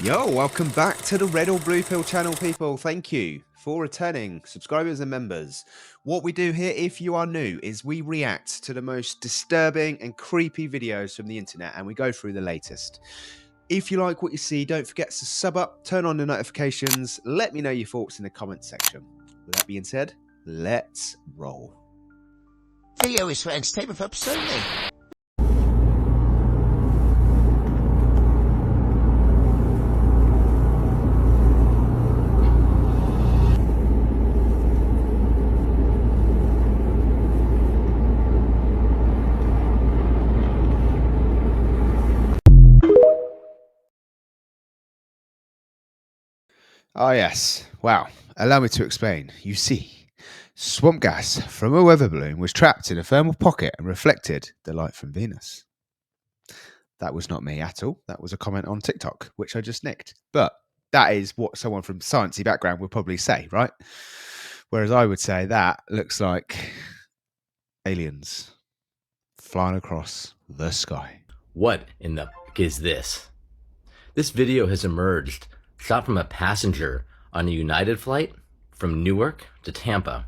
Yo, welcome back to the Red or Blue Pill channel, people. Thank you for returning subscribers and members. What we do here, if you are new, is we react to the most disturbing and creepy videos from the internet and we go through the latest. If you like what you see, don't forget to sub up, turn on the notifications, let me know your thoughts in the comments section. With that being said, let's roll. Video is for entertainment purposes only. Oh yes, wow. Allow me to explain. You see, swamp gas from a weather balloon was trapped in a thermal pocket and reflected the light from Venus. That was not me at all. That was a comment on TikTok, which I just nicked. But that is what someone from sciencey background would probably say, right? Whereas I would say that looks like aliens flying across the sky. What in the f*** is this? This video has emerged shot from a passenger on a United flight from Newark to Tampa.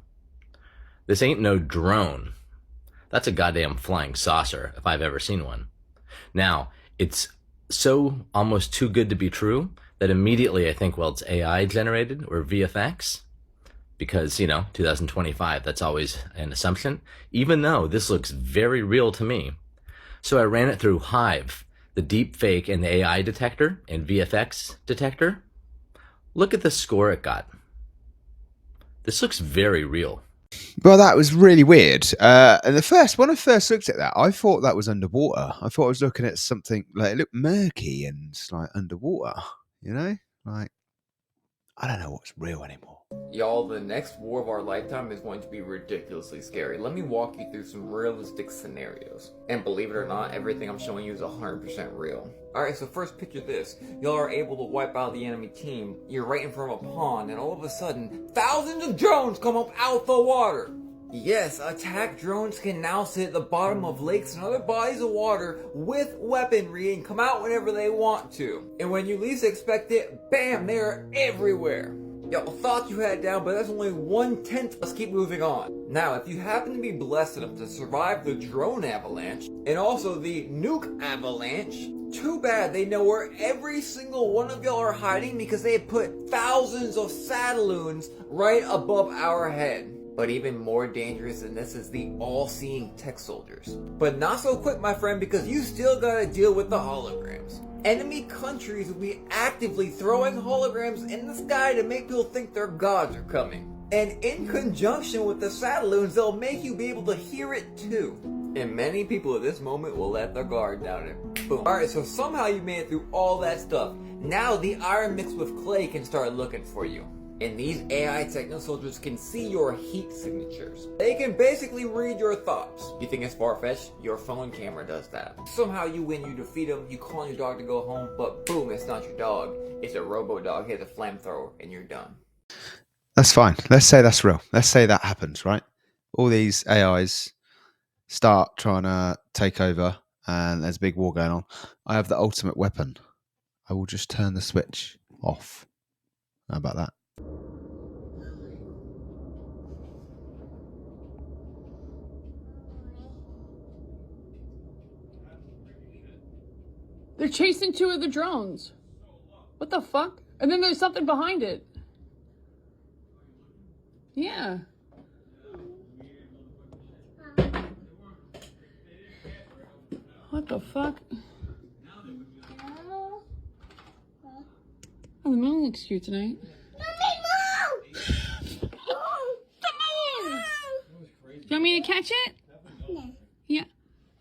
This ain't no drone. That's a goddamn flying saucer, if I've ever seen one. Now, it's so almost too good to be true that immediately I think, well, it's AI generated or VFX. Because, 2025, that's always an assumption, even though this looks very real to me. So I ran it through Hive, the deep fake and the AI detector and VFX detector. Look at the score it got. This looks very real. Well, that was really weird. And when I first looked at that, I thought that was underwater. I thought I was looking at something like it looked murky and like underwater, Like, I don't know what's real anymore. Y'all, the next war of our lifetime is going to be ridiculously scary. Let me walk you through some realistic scenarios. And believe it or not, everything I'm showing you is 100% real. Alright, so first picture this. Y'all are able to wipe out the enemy team. You're right in front of a pond, and all of a sudden, thousands of drones come up out the water. Yes, attack drones can now sit at the bottom of lakes and other bodies of water with weaponry and come out whenever they want to. And when you least expect it, bam, they are everywhere. Y'all thought you had it down, but that's only 1/10. Let's keep moving on. Now, if you happen to be blessed enough to survive the drone avalanche, and also the nuke avalanche, too bad they know where every single one of y'all are hiding because they have put thousands of satelloons right above our head. But even more dangerous than this is the all-seeing tech soldiers. But not so quick, my friend, because you still gotta deal with the holograms. Enemy countries will be actively throwing holograms in the sky to make people think their gods are coming. And in conjunction with the satelloons, they'll make you be able to hear it too. And many people at this moment will let their guard down and boom. Alright, so somehow you made it through all that stuff. Now the iron mixed with clay can start looking for you. And these AI techno soldiers can see your heat signatures. They can basically read your thoughts. You think it's far-fetched? Your phone camera does that. Somehow you win, you defeat them, you call your dog to go home, but boom, it's not your dog. It's a robo-dog, hit a flamethrower, and you're done. That's fine. Let's say that's real. Let's say that happens, right? All these AIs start trying to take over and there's a big war going on. I have the ultimate weapon. I will just turn the switch off. How about that? They're chasing two of the drones. What the fuck? And then there's something behind it. Yeah. What the fuck? Oh, the moon looks cute tonight. The moon! Do you want me to catch it? Yeah.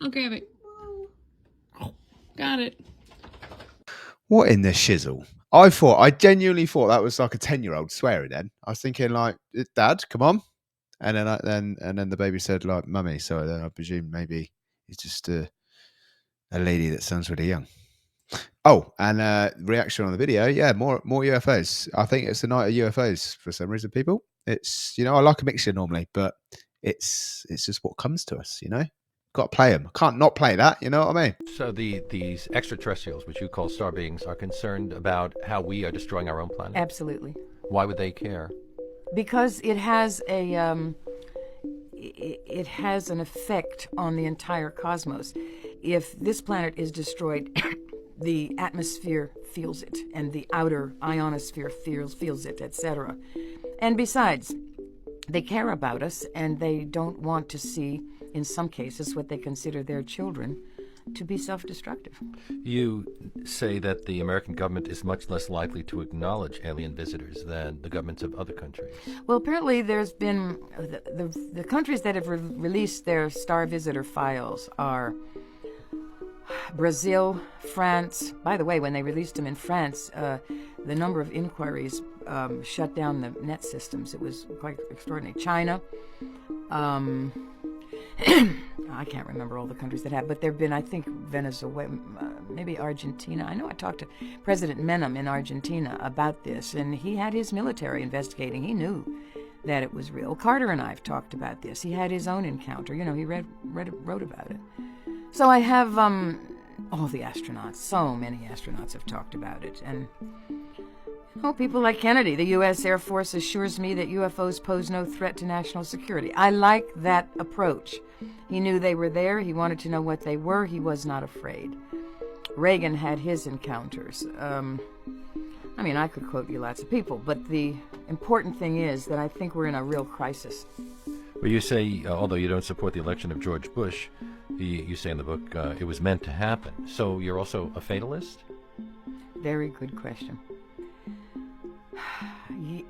I'll grab it. Got it. What in the shizzle? I genuinely thought that was like a 10-year-old swearing then. I was thinking like, Dad, come on. And then the baby said like, Mummy. So then I presume maybe it's just a lady that sounds really young. Oh, and reaction on the video. Yeah, more UFOs. I think it's the night of UFOs for some reason, people. It's, I like a mixture normally, but it's just what comes to us, Got to play them. I can't not play that. You know what I mean? So these extraterrestrials, which you call star beings, are concerned about how we are destroying our own planet? Absolutely. Why would they care? Because it has an effect on the entire cosmos. If this planet is destroyed, the atmosphere feels it, and the outer ionosphere feels it, etc. And besides, they care about us, and they don't want to see, in some cases, what they consider their children to be self-destructive. You say that the American government is much less likely to acknowledge alien visitors than the governments of other countries. Well, apparently there's been... The countries that have released their star visitor files are Brazil, France. By the way, when they released them in France, the number of inquiries shut down the net systems. It was quite extraordinary. China... I can't remember all the countries that have, but there have been, I think, Venezuela, maybe Argentina. I know I talked to President Menem in Argentina about this, and he had his military investigating. He knew that it was real. Carter and I have talked about this. He had his own encounter. You know, he wrote about it. So I have all the astronauts. So many astronauts have talked about it, and people like Kennedy. The U.S. Air Force assures me that UFOs pose no threat to national security. I like that approach. He knew they were there. He wanted to know what they were. He was not afraid. Reagan had his encounters. I could quote you lots of people, but the important thing is that I think we're in a real crisis. Well, you say, although you don't support the election of George Bush, you say in the book it was meant to happen. So you're also a fatalist? Very good question.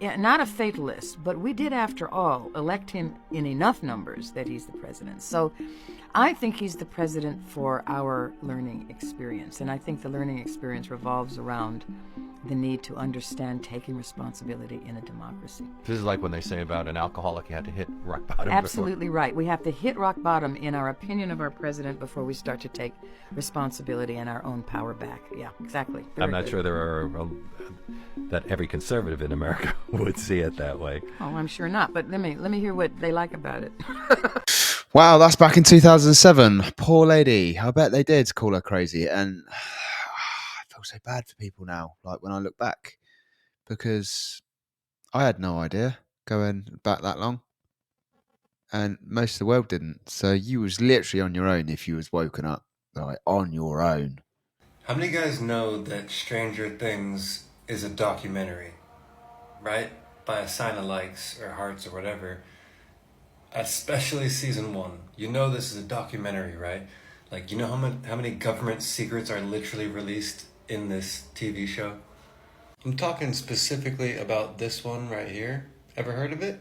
Not a fatalist, but we did, after all, elect him in enough numbers that he's the president. So I think he's the president for our learning experience, and I think the learning experience revolves around the need to understand taking responsibility in a democracy. This is like when they say about an alcoholic, you had to hit rock bottom. Absolutely right. We have to hit rock bottom in our opinion of our president before we start to take responsibility and our own power back. Yeah, exactly. I'm not sure there are that every conservative in America would see it that way. Oh, I'm sure not. But let me hear what they like about it. Wow, that's back in 2007. Poor lady. I bet they did call her crazy. And I feel so bad for people now, like when I look back, because I had no idea going back that long. And most of the world didn't. So you was literally on your own if you was woken up, like on your own. How many guys know that Stranger Things is a documentary, right? By a sign of likes or hearts or whatever. Especially season 1. You know this is a documentary, right? Like, you know how many government secrets are literally released in this TV show? I'm talking specifically about this one right here. Ever heard of it?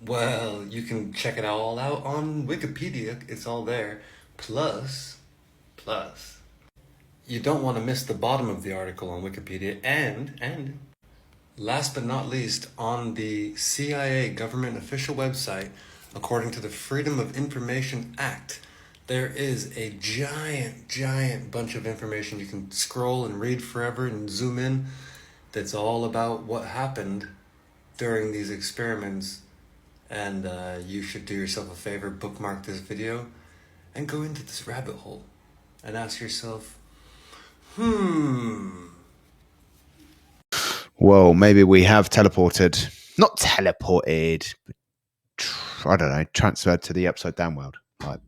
Well, you can check it all out on Wikipedia. It's all there. Plus, you don't want to miss the bottom of the article on Wikipedia, and last but not least, on the CIA government official website, according to the Freedom of Information Act, there is a giant bunch of information you can scroll and read forever and zoom in that's all about what happened during these experiments. And you should do yourself a favor, bookmark this video, and go into this rabbit hole and ask yourself, Well, maybe we have teleported. Not teleported, but I don't know, transferred to the upside down world. Like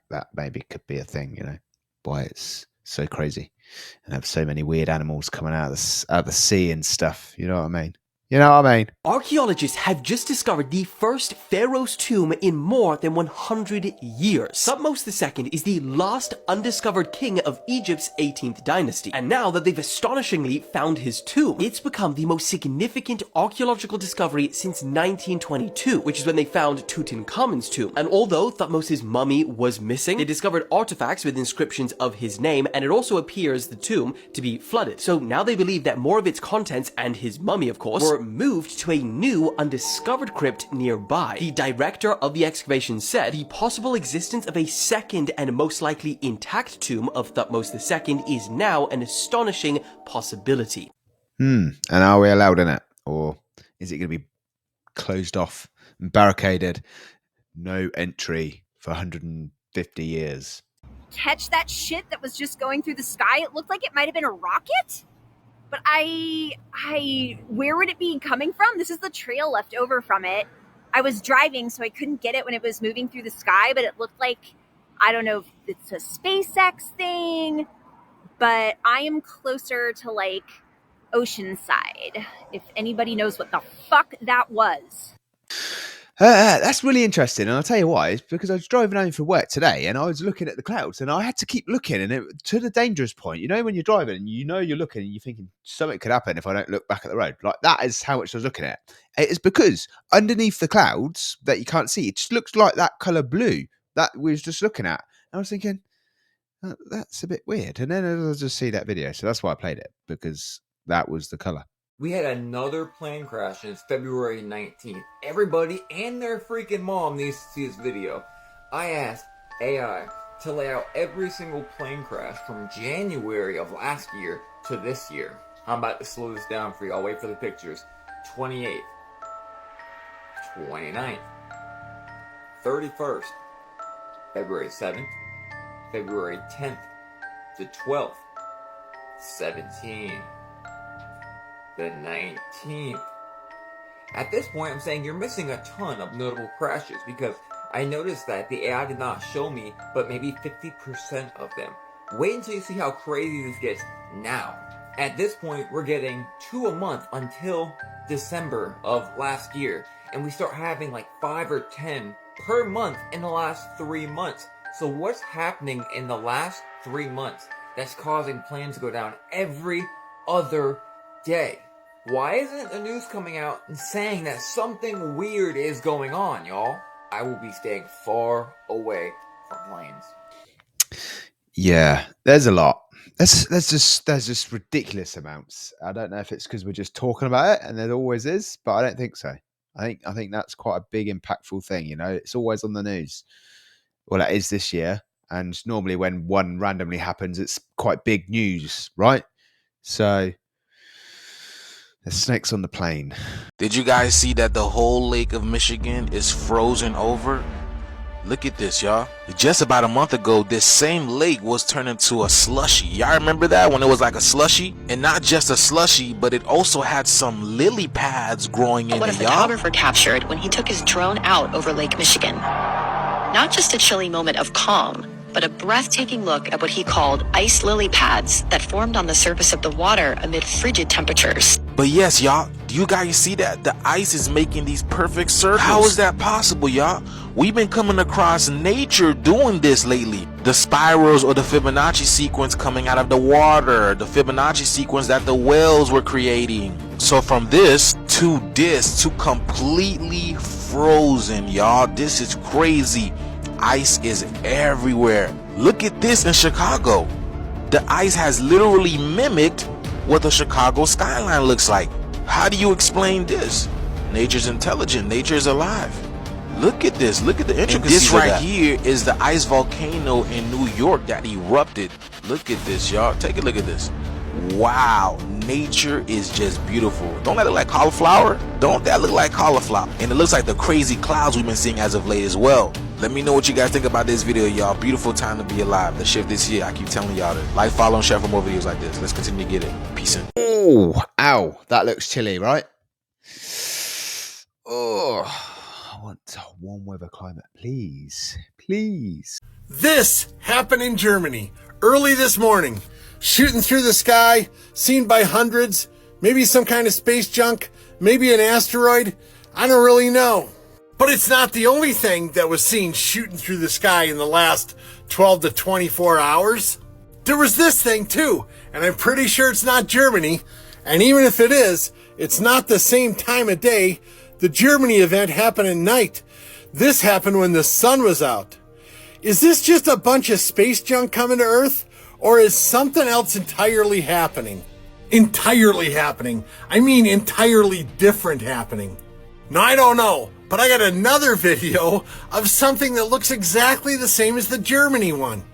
that maybe could be a thing, you know, why it's so crazy and have so many weird animals coming out of the sea and stuff. You know what I mean? You know what I mean? Archaeologists have just discovered the first Pharaoh's tomb in more than 100 years. Thutmose II is the last undiscovered king of Egypt's 18th dynasty. And now that they've astonishingly found his tomb, it's become the most significant archaeological discovery since 1922, which is when they found Tutankhamun's tomb. And although Thutmose's mummy was missing, they discovered artifacts with inscriptions of his name, and it also appears the tomb to be flooded. So now they believe that more of its contents, and his mummy of course, were moved to a new undiscovered crypt nearby. The director of the excavation said the possible existence of a second and most likely intact tomb of Thutmose II is now an astonishing possibility. And are we allowed in it? Or is it going to be closed off and barricaded? No entry for 150 years. Catch that shit that was just going through the sky? It looked like it might have been a rocket. But where would it be coming from? This is the trail left over from it. I was driving, so I couldn't get it when it was moving through the sky, but it looked like, I don't know if it's a SpaceX thing, but I am closer to like Oceanside, if anybody knows what the fuck that was. That's really interesting, and I'll tell you why. It's because I was driving home from work today, and I was looking at the clouds, and I had to keep looking, and to the dangerous point. You know, when you're driving, and you're looking, and you're thinking something could happen if I don't look back at the road. Like, that is how much I was looking at. It is because underneath the clouds that you can't see, it just looks like that colour blue that we was just looking at. And I was thinking, that's a bit weird. And then I just see that video, so that's why I played it, because that was the colour. We had another plane crash, and it's February 19th. Everybody and their freaking mom needs to see this video. I asked AI to lay out every single plane crash from January of last year to this year. I'm about to slow this down for you. I'll wait for the pictures. 28th, 29th, 31st, February 7th, February 10th, the 12th, 17th, the 19th. At this point, I'm saying you're missing a ton of notable crashes because I noticed that the AI did not show me but maybe 50% of them. Wait until you see how crazy this gets now. At this point, we're getting 2 a month until December of last year, and we start having like 5 or 10 per month in the last 3 months. So what's happening in the last 3 months that's causing planes to go down every other day? Why isn't the news coming out and saying that something weird is going on, y'all? I will be staying far away from planes. Yeah, there's a lot. There's just ridiculous amounts. I don't know if it's because we're just talking about it, and there always is, but I don't think so. I think that's quite a big, impactful thing. You know, it's always on the news. Well, it is this year, and normally when one randomly happens, it's quite big news, right? So. There's snakes on the plane. Did you guys see that the whole lake of Michigan is frozen over? Look at this, y'all. Just about a month ago, this same lake was turned into a slushy. Y'all remember that when it was like a slushy? And not just a slushy, but it also had some lily pads growing in what it, a y'all. photographer captured when he took his drone out over Lake Michigan. Not just a chilly moment of calm, but a breathtaking look at what he called ice lily pads that formed on the surface of the water amid frigid temperatures. But yes, y'all, do you guys see that? The ice is making these perfect circles. How is that possible, y'all? We've been coming across nature doing this lately. The spirals or the Fibonacci sequence coming out of the water, the Fibonacci sequence that the whales were creating. So from this to this to completely frozen, y'all, this is crazy. Ice is everywhere. Look at this in Chicago. The ice has literally mimicked what the Chicago skyline looks like. How do you explain this? Nature's intelligent. Nature is alive. Look at this. Look at the intricacies. This right here is the ice volcano in New York that erupted. Look at this, y'all. Take a look at this. Wow, nature is just beautiful. Don't that look like cauliflower? Don't that look like cauliflower? And it looks like the crazy clouds we've been seeing as of late as well. Let me know what you guys think about this video, y'all. Beautiful time to be alive. The shift is here. I keep telling y'all to like, follow, and share for more videos like this. Let's continue to get it. Peace in. Oh, ow. That looks chilly, right? Oh, I want a warm weather climate. Please. Please. This happened in Germany early this morning. Shooting through the sky, seen by hundreds, maybe some kind of space junk, maybe an asteroid. I don't really know. But it's not the only thing that was seen shooting through the sky in the last 12 to 24 hours. There was this thing too, and I'm pretty sure it's not Germany. And even if it is, it's not the same time of day. The Germany event happened at night. This happened when the sun was out. Is this just a bunch of space junk coming to Earth? Or is something else entirely happening? Entirely happening. I mean entirely different happening. Now I don't know, but I got another video of something that looks exactly the same as the Germany one.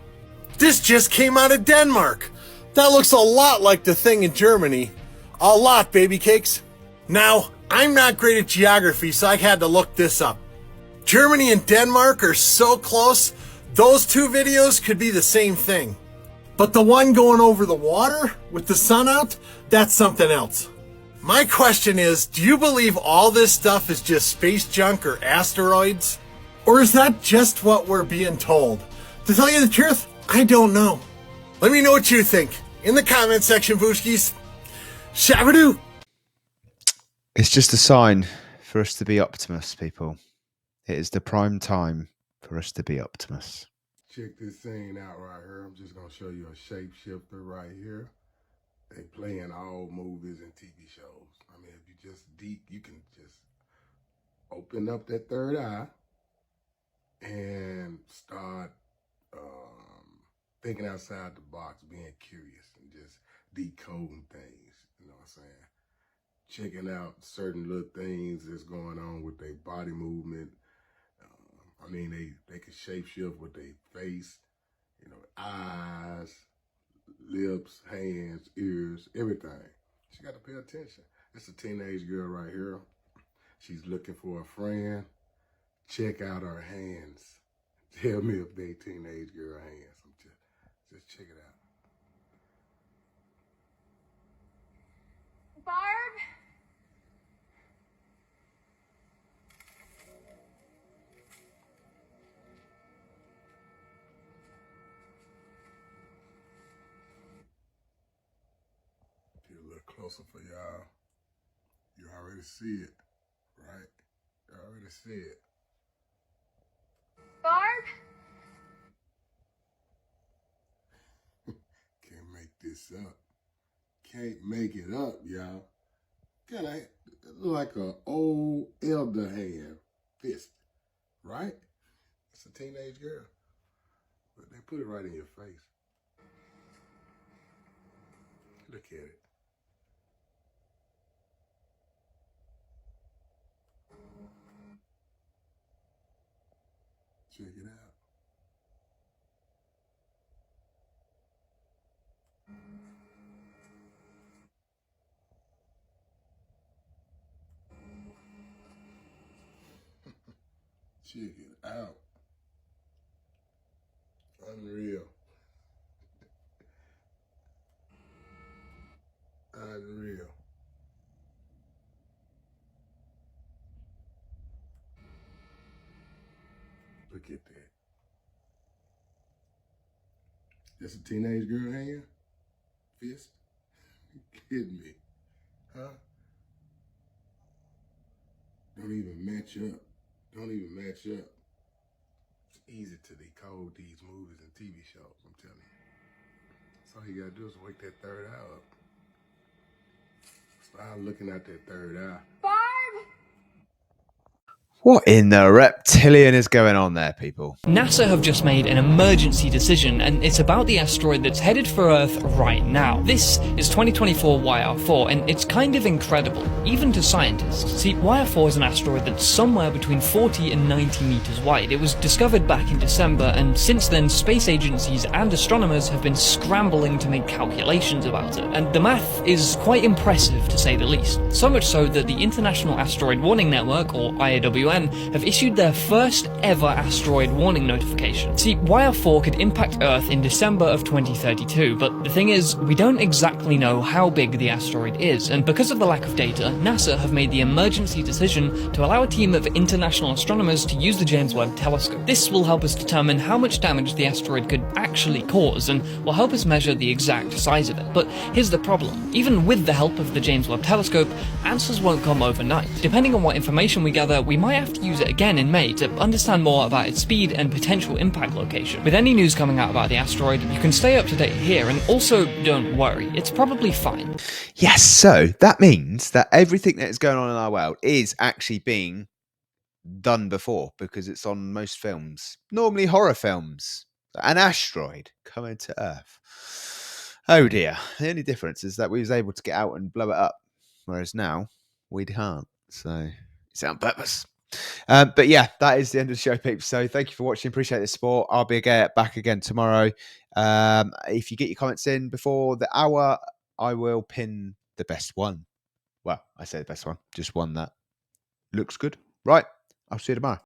This just came out of Denmark. That looks a lot like the thing in Germany. A lot, baby cakes. Now, I'm not great at geography, so I had to look this up. Germany and Denmark are so close, those two videos could be the same thing. But the one going over the water with the sun out, that's something else. My question is, do you believe all this stuff is just space junk or asteroids? Or is that just what we're being told? To tell you the truth, I don't know. Let me know what you think in the comment section, Booskies. Shabadoo! It's just a sign for us to be optimists, people. It is the prime time for us to be optimists. Check this scene out right here. I'm just going to show you a shapeshifter right here. They play in all movies and TV shows. I mean, if you just deep, you can just open up that third eye and start thinking outside the box, being curious and just decoding things, you know what I'm saying? Checking out certain little things that's going on with their body movement. I mean, they can shapeshift with their face, you know, eyes, lips, hands, ears, everything. She got to pay attention. It's a teenage girl right here. She's looking for a friend. Check out her hands. Tell me if they teenage girl hands. Just check it out. Barb? Get a little closer for y'all. You already see it, right? You already see it. Barb? Can't make this up. Can't make it up, y'all. Kind of look like an old elder hand fist, right? It's a teenage girl, but they put it right in your face. Look at it. Check it out. Check it out. Unreal. Unreal. Look at that. That's a teenage girl hand? Fist? You kidding me? Huh? Don't even match up. Don't even match up. It's easy to decode these movies and TV shows, I'm telling you. So all you gotta do is wake that third eye up. Start looking at that third eye. Barb? What in the reptilian is going on there, people? NASA have just made an emergency decision, and it's about the asteroid that's headed for Earth right now. This is 2024 YR4, and it's kind of incredible, even to scientists. See, YR4 is an asteroid that's somewhere between 40 and 90 meters wide. It was discovered back in December, and since then, space agencies and astronomers have been scrambling to make calculations about it. And the math is quite impressive, to say the least. So much so that the International Asteroid Warning Network, or IAWN, have issued their first ever asteroid warning notification. See, YR4 could impact Earth in December of 2032, but the thing is, we don't exactly know how big the asteroid is, and because of the lack of data, NASA have made the emergency decision to allow a team of international astronomers to use the James Webb Telescope. This will help us determine how much damage the asteroid could actually cause, and will help us measure the exact size of it. But here's the problem. Even with the help of the James Webb Telescope, answers won't come overnight. Depending on what information we gather, we might have to use it again in May to understand more about its speed and potential impact location. With any news coming out about the asteroid, you can stay up to date here, and also don't worry, it's probably fine. Yes, so that means that everything that is going on in our world is actually being done before, because it's on most films, normally horror films. An asteroid coming to Earth. Oh dear. The only difference is that we was able to get out and blow it up, whereas now we can't. So it's on purpose. But yeah, that is the end of the show, peeps. So thank you for watching. Appreciate the support. I'll be back again tomorrow. If you get your comments in before the hour, I will pin the best one. Well, I say the best one, just one that looks good. Right. I'll see you tomorrow.